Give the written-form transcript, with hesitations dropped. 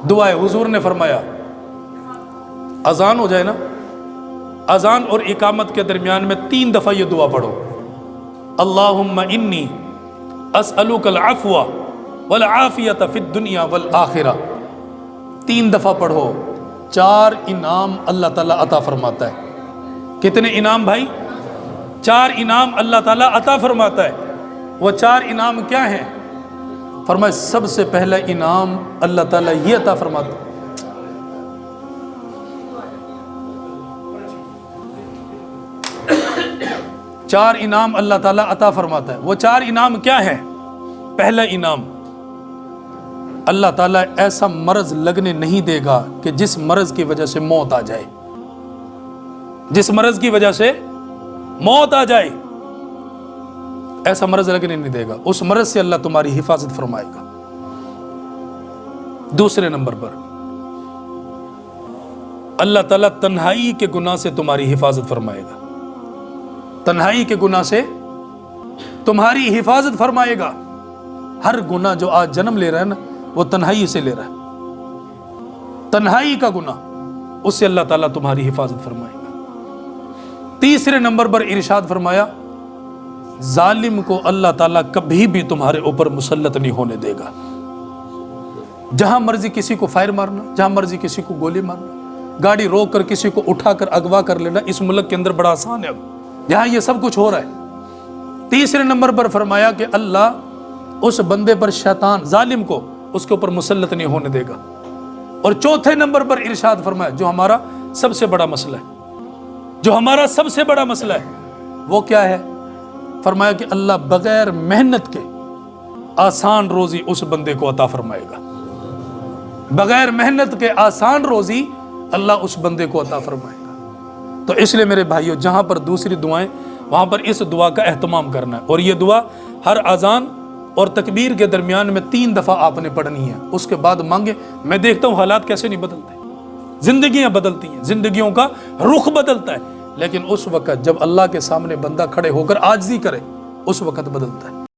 دعا ہے۔ حضور نے فرمایا اذان ہو جائے نا، اذان اور اقامت کے درمیان میں 3 دفعہ یہ دعا پڑھو، اللہم انی اسألک العفو والعافیۃ فی الدنیا والآخرہ۔ 3 دفعہ پڑھو، 4 انعام اللہ تعالیٰ عطا فرماتا ہے۔ کتنے انعام بھائی؟ 4 انعام اللہ تعالیٰ عطا فرماتا ہے۔ وہ 4 انعام کیا ہیں؟ فرمایا سب سے پہلا انعام اللہ تعالیٰ یہ عطا فرماتا ہے، 4 انعام اللہ تعالیٰ عطا فرماتا ہے۔ وہ 4 انعام کیا ہیں؟ پہلا انعام، اللہ تعالیٰ ایسا مرض لگنے نہیں دے گا کہ جس مرض کی وجہ سے موت آ جائے، جس مرض کی وجہ سے موت آ جائے، ایسا مرض لگنے نہیں دے گا۔ اس مرض سے اللہ تمہاری حفاظت فرمائے گا۔ دوسرے نمبر پر اللہ تعالیٰ تنہائی کے گناہ سے تمہاری حفاظت فرمائے گا، تنہائی کے گناہ سے تمہاری حفاظت فرمائے گا۔ ہر گناہ جو آج جنم لے رہا ہے نا، وہ تنہائی سے لے رہا ہے، تنہائی کا گناہ، اس سے اللہ تعالیٰ تمہاری حفاظت فرمائے گا۔ تیسرے نمبر پر ارشاد فرمایا ظالم کو اللہ تعالیٰ کبھی بھی تمہارے اوپر مسلط نہیں ہونے دے گا۔ جہاں مرضی کسی کو فائر مارنا، جہاں مرضی کسی کو گولی مارنا، گاڑی روک کر کسی کو اٹھا کر اغوا کر لینا، اس ملک کے اندر بڑا آسان ہے اب، یہاں یہ سب کچھ ہو رہا ہے۔ تیسرے نمبر پر فرمایا کہ اللہ اس بندے پر، شیطان ظالم کو، اس کے اوپر مسلط نہیں ہونے دے گا۔ اور چوتھے نمبر پر ارشاد فرمایا جو ہمارا سب سے بڑا مسئلہ ہے، جو ہمارا سب سے بڑا مسئلہ ہے وہ کیا ہے؟ فرمایا کہ اللہ بغیر محنت کے آسان روزی اس بندے کو عطا فرمائے گا، بغیر محنت کے آسان روزی اللہ اس بندے کو عطا فرمائے گا۔ تو اس لیے میرے بھائیو، جہاں پر دوسری دعائیں، وہاں پر اس دعا کا اہتمام کرنا ہے۔ اور یہ دعا ہر اذان اور تکبیر کے درمیان میں 3 دفعہ آپ نے پڑھنی ہے، اس کے بعد مانگے۔ میں دیکھتا ہوں حالات کیسے نہیں بدلتے، زندگیاں بدلتی ہیں، زندگیوں کا رخ بدلتا ہے، لیکن اس وقت جب اللہ کے سامنے بندہ کھڑے ہو کر عاجزی کرے، اس وقت بدلتا ہے۔